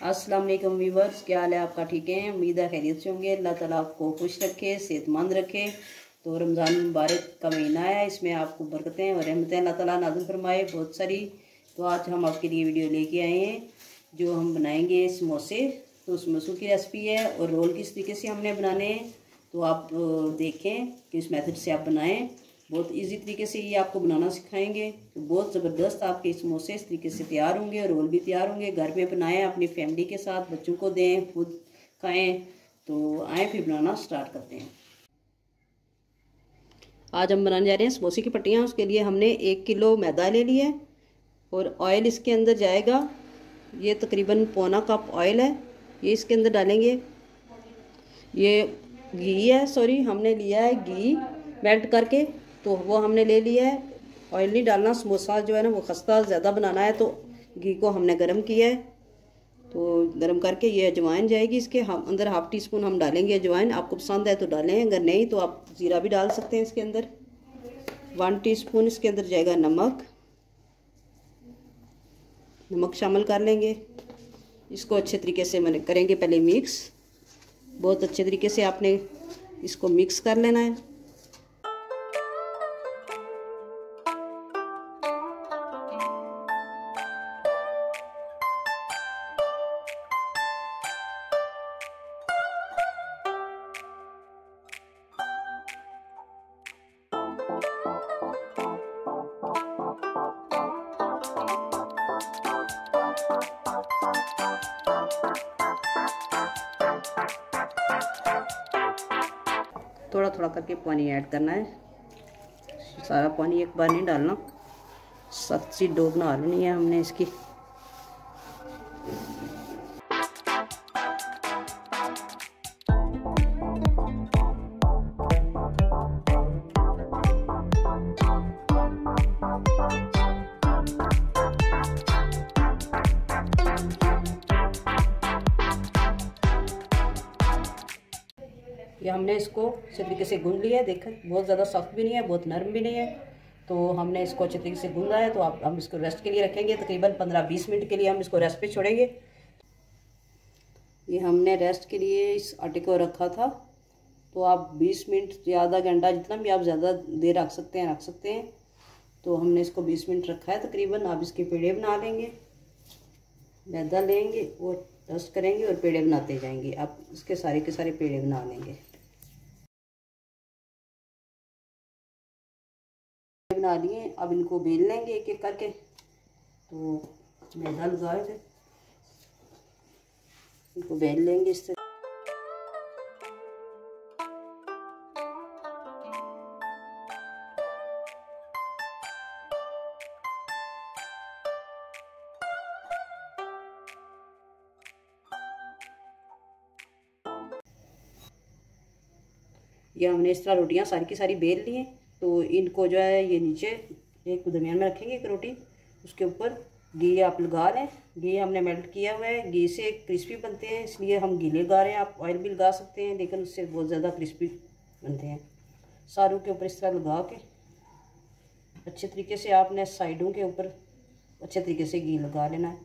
अस्सलाम वालेकुम व्यूवर्स, क्या हाल है आपका? ठीक है, उम्मीद है खैरियत से होंगे। अल्लाह ताला आपको खुश रखे, सेहतमंद रखे। तो रमज़ान मुबारक का महीना है, इसमें आपको बरकतें और रहमतें अल्लाह ताला नाज़िल फरमाए बहुत सारी। तो आज हम आपके लिए वीडियो लेके आए हैं, जो हम बनाएंगे समोसे। तो समोसों की रेसिपी है और रोल किस तरीके से हमने बनाने हैं, तो आप देखें कि इस मेथड से आप बनाएं। बहुत इजी तरीके से ये आपको बनाना सिखाएंगे। तो बहुत ज़बरदस्त आपके समोसे इस तरीके से तैयार होंगे और रोल भी तैयार होंगे। घर पे बनाएं, अपनी फैमिली के साथ बच्चों को दें, खुद खाएं। तो आए फिर बनाना स्टार्ट करते हैं। आज हम बनाने जा रहे हैं समोसे की पट्टियाँ। उसके लिए हमने 1 किलो मैदा ले लिया है और ऑयल इसके अंदर जाएगा। ये तकरीबन पौना कप ऑयल है, ये इसके अंदर डालेंगे। ये घी है, सॉरी, हमने लिया है घी मेल्ट करके, तो वो हमने ले लिया है। ऑयल नहीं डालना, समोसा जो है ना वो खस्ता ज़्यादा बनाना है, तो घी को हमने गर्म किया है। तो गर्म करके ये अजवाइन जाएगी इसके अंदर। हाफ़ टी स्पून हम डालेंगे अजवाइन। आपको पसंद है तो डालें, अगर नहीं तो आप ज़ीरा भी डाल सकते हैं इसके अंदर। 1 टीस्पून इसके अंदर जाएगा नमक। नमक शामिल कर लेंगे। इसको अच्छे तरीके से मैंने करेंगे पहले मिक्स। बहुत अच्छे तरीके से आपने इसको मिक्स कर लेना है। थोड़ा थोड़ा करके पानी ऐड करना है, सारा पानी एक बार नहीं डालना। सख्त सी डो बना लेनी है हमने इसकी। ये हमने इसको अच्छे तरीके से गूंद लिया है। देखें, बहुत ज़्यादा सख्त भी नहीं है, बहुत नरम भी नहीं है। तो हमने इसको अच्छे तरीके से गूंदा है। तो हम इसको रेस्ट के लिए रखेंगे, तकरीबन 15-20 मिनट के लिए हम इसको रेस्ट पे छोड़ेंगे। ये हमने रेस्ट के लिए इस आटे को रखा था। तो आप 20 मिनट या आधा घंटा, जितना भी आप ज़्यादा देर रख सकते हैं। तो हमने इसको 20 मिनट रखा है तकरीबन। आप इसके पेड़े बना लेंगे, मैदा लेंगे और डस्ट करेंगे और पेड़े बनाते जाएंगे। आप इसके सारे के सारे पेड़े बना लेंगे। बना लिए, अब इनको बेल लेंगे एक एक करके। तो मैदा लगाए थे, इनको बेल लेंगे इससे। ये हमने इस तरह रोटियां सारी की सारी बेल ली हैं। तो इनको जो है ये नीचे एक दरमियान में रखेंगे, एक रोटी, उसके ऊपर घी आप लगा लें। घी हमने मेल्ट किया हुआ है, घी से क्रिस्पी बनते हैं, इसलिए हम घी लगा रहे हैं। आप ऑयल भी लगा सकते हैं, लेकिन उससे बहुत ज़्यादा क्रिस्पी बनते हैं। सारों के ऊपर इस तरह लगा के अच्छे तरीके से आपने साइडों के ऊपर अच्छे तरीके से घी लगा लेना है।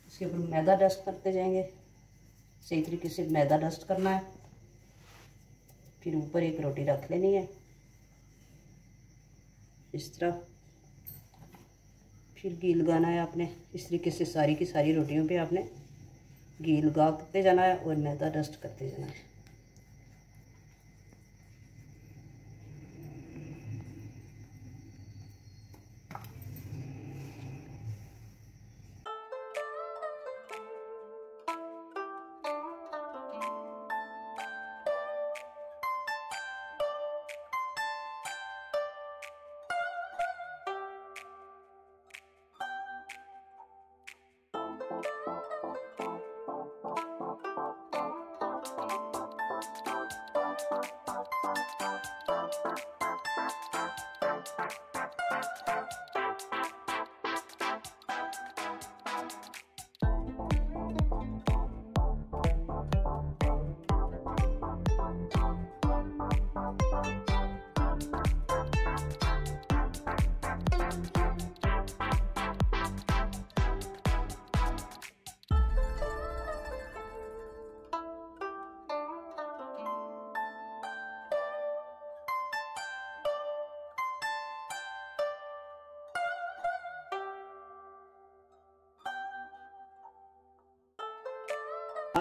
इसके ऊपर मैदा डस्ट करते जाएंगे, सही तरीके से मैदा डस्ट करना है। फिर ऊपर एक रोटी रख लेनी है इस तरह। फिर घी लगाना है आपने इस तरीके से। सारी की सारी रोटियों पे आपने घी लगाते जाना है और मैदा डस्ट करते जाना है।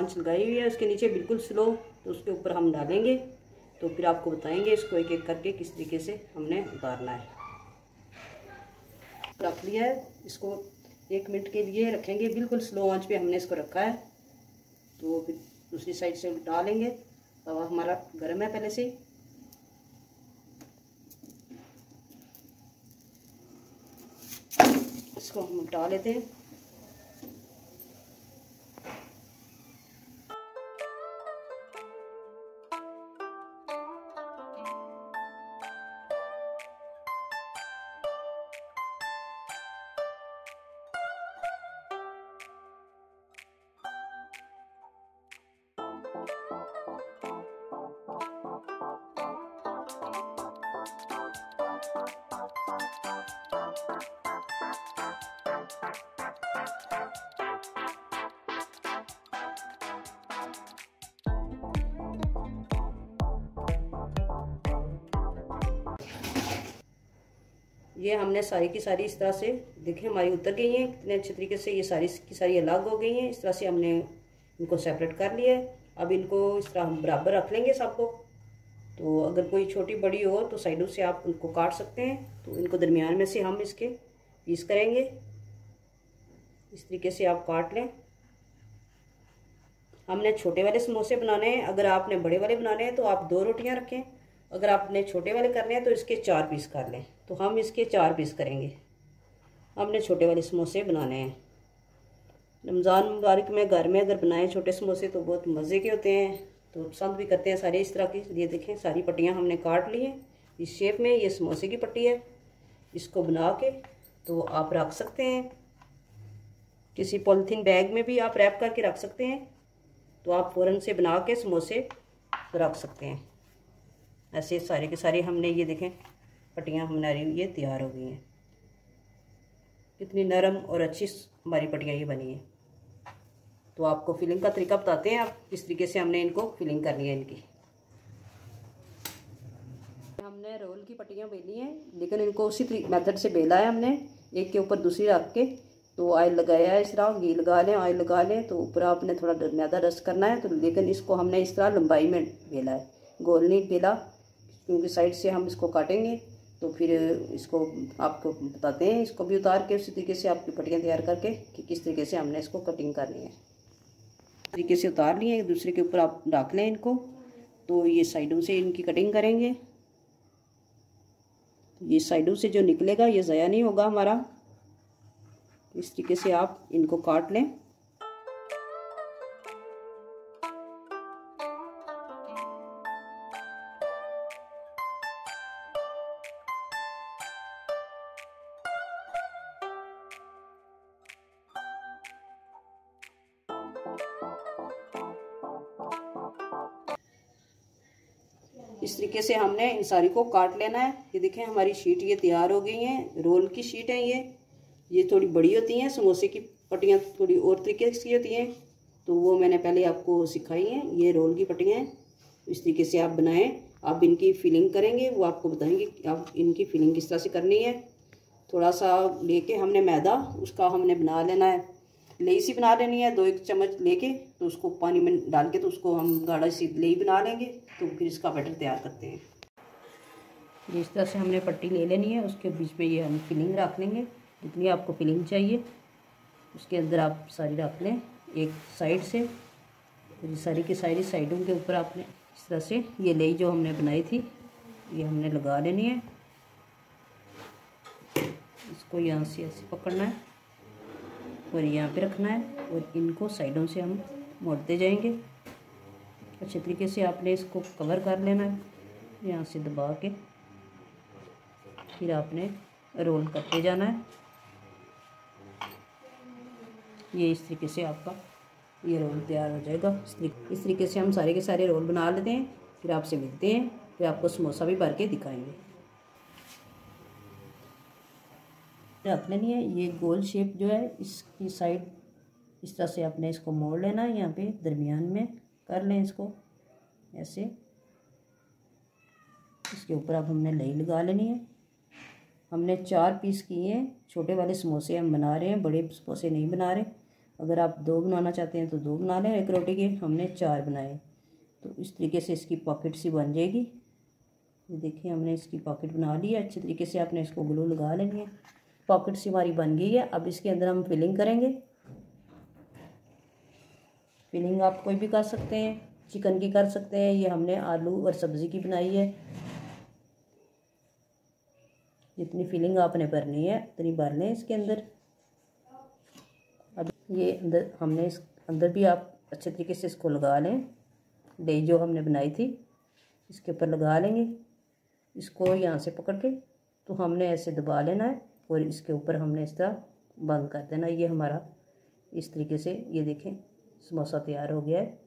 आंच लगाई हुई है उसके नीचे बिल्कुल स्लो, तो उसके ऊपर हम डालेंगे। तो फिर आपको बताएंगे इसको एक एक करके किस तरीके से हमने उतारना है। रख लिया है, इसको 1 मिनट के लिए रखेंगे, बिल्कुल स्लो आंच पे हमने इसको रखा है। तो फिर दूसरी साइड से डालेंगे। तवा हमारा गर्म है पहले से। इसको हम उल्टा लेते हैं। ये हमने सारी की सारी इस तरह से देखें हमारी उतर गई हैं कितने अच्छे तरीके से। ये सारी की सारी अलग हो गई हैं। इस तरह से हमने इनको सेपरेट कर लिया है। अब इनको इस तरह हम बराबर रख लेंगे सबको। तो अगर कोई छोटी बड़ी हो तो साइडों से आप उनको काट सकते हैं। तो इनको दरमियान में से हम इसके पीस करेंगे। इस तरीके से आप काट लें। हमने छोटे वाले समोसे बनाने हैं। अगर आपने बड़े वाले बनाने हैं तो आप 2 रोटियां रखें। अगर आपने छोटे वाले करने हैं तो इसके 4 पीस कर लें। तो हम इसके 4 पीस करेंगे। हमने छोटे वाले समोसे बनाने हैं। रमज़ान मुबारक में घर में अगर बनाए छोटे समोसे तो बहुत मज़े के होते हैं, तो पसंद भी करते हैं सारे इस तरह की। ये देखें सारी पट्टियाँ हमने काट ली हैं इस शेप में। ये समोसे की पट्टी है। इसको बना के तो आप रख सकते हैं, किसी पॉलीथीन बैग में भी आप रैप करके रख सकते हैं। तो आप फ़ौरन से बना के समोसे रख सकते हैं। ऐसे सारे के सारे हमने ये देखें पट्टियाँ हमारी ये तैयार हो गई हैं। कितनी नरम और अच्छी हमारी पट्टियाँ ये बनी हैं। तो आपको फिलिंग का तरीका बताते हैं। आप किस तरीके से हमने इनको फिलिंग करनी है इनकी। हमने रोल की पट्टियाँ बेली हैं, लेकिन इनको उसी मेथड से बेला है हमने, एक के ऊपर दूसरी रख के। तो ऑयल लगाया है इस तरह, घी लगा लें, ऑयल लगा लें। तो ऊपर आपने थोड़ा मैदा रस्ट करना है। तो लेकिन इसको हमने इस तरह लंबाई में बेला है, गोल नहीं बेला, क्योंकि साइड से हम इसको काटेंगे। तो फिर इसको आपको बताते हैं, इसको भी उतार के उसी तरीके से आपकी पट्टियाँ तैयार करके कि किस तरीके से हमने इसको कटिंग करनी है। इस तरीके से उतार लिए, एक दूसरे के ऊपर आप रख लें इनको। तो ये साइडों से इनकी कटिंग करेंगे। ये साइडों से जो निकलेगा ये ज़ाया नहीं होगा हमारा। इस तरीके से आप इनको काट लें। इस तरीके से हमने इन सारी को काट लेना है। ये देखें हमारी शीट ये तैयार हो गई हैं। रोल की शीट है ये थोड़ी बड़ी होती हैं। समोसे की पट्टियाँ थोड़ी और तरीके की होती हैं, तो वो मैंने पहले आपको सिखाई हैं। ये रोल की पट्टियाँ हैं। इस तरीके से आप बनाएं। आप इनकी फिलिंग करेंगे, वो आपको बताएंगे कि आप इनकी फिलिंग किस तरह से करनी है। थोड़ा सा लेके हमने मैदा उसका हमने बना लेना है, लेई सी बना लेनी है। 2-1 चम्मच लेके तो उसको पानी में डाल के तो उसको हम गाढ़ा सी लेई बना लेंगे। तो फिर इसका बैटर तैयार करते हैं। जिस तरह से हमने पट्टी ले लेनी है, उसके बीच में ये हम फिलिंग रख लेंगे। जितनी आपको फिलिंग चाहिए उसके अंदर आप सारी रख लें एक साइड से। तो सारी की सारी साइडों के ऊपर आपने इस तरह से ये लेई जो हमने बनाई थी ये हमने लगा लेनी है। इसको यहाँ से ऐसे पकड़ना है और यहाँ पे रखना है और इनको साइडों से हम मोड़ते जाएंगे। अच्छे तरीके से आपने इसको कवर कर लेना है, यहाँ से दबा के फिर आपने रोल करते जाना है। ये इस तरीके से आपका ये रोल तैयार हो जाएगा। इस तरीके से हम सारे के सारे रोल बना लेते हैं। फिर आपसे मिलते हैं, फिर आपको समोसा भी भर के दिखाएंगे। रख लेनी है ये गोल शेप जो है, इसकी साइड इस तरह से आपने इसको मोड़ लेना है। यहाँ पे दरमियान में कर लें इसको ऐसे। इसके ऊपर अब हमने लई लगा लेनी है। हमने 4 पीस किए हैं। छोटे वाले समोसे हम बना रहे हैं, बड़े समोसे नहीं बना रहे। अगर आप 2 बनाना चाहते हैं तो 2 बना लें, एक रोटी के हमने 4 बनाए। तो इस तरीके से इसकी पॉकेट सी बन जाएगी। ये देखिए हमने इसकी पॉकेट बना ली है। अच्छे तरीके से आपने इसको ग्लू लगा लेनी है। पॉकेट सी हमारी बन गई है। अब इसके अंदर हम फिलिंग करेंगे। फिलिंग आप कोई भी कर सकते हैं, चिकन की कर सकते हैं। ये हमने आलू और सब्ज़ी की बनाई है। जितनी फिलिंग आपने भरनी है उतनी भर लें इसके अंदर। अब ये अंदर हमने इस अंदर भी आप अच्छे तरीके से इसको लगा लें। डे जो हमने बनाई थी इसके ऊपर लगा लेंगे। इसको यहाँ से पकड़ के तो हमने ऐसे दबा लेना है और इसके ऊपर हमने इस तरह बंद कर देना। ये हमारा इस तरीके से ये देखें समोसा तैयार हो गया है।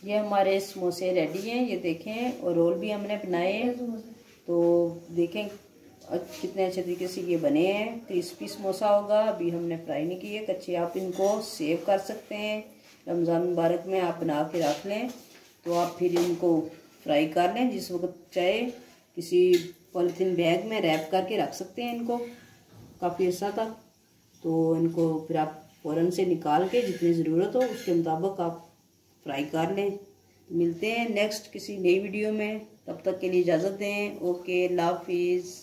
ये हमारे समोसे रेडी हैं। ये देखें, और रोल भी हमने बनाए हैं। तो देखें कितने अच्छे तरीके से ये बने हैं। क्रिस्पी समोसा होगा। अभी हमने फ्राई नहीं किए, कच्चे आप इनको सेव कर सकते हैं। रमज़ान मुबारक में आप बना के रख लें तो आप फिर इनको फ्राई कर लें। जिस वक्त चाहे किसी पॉलीथीन बैग में रैप करके रख सकते हैं इनको काफ़ी अर्सा तक। तो इनको फिर आप फ़ौरन से निकाल के जितनी ज़रूरत हो उसके मुताबिक आप फ्राई कर लें। मिलते हैं नेक्स्ट किसी नई वीडियो में। तब तक के लिए इजाज़त दें। ओके, अल्लाह हाफिज़।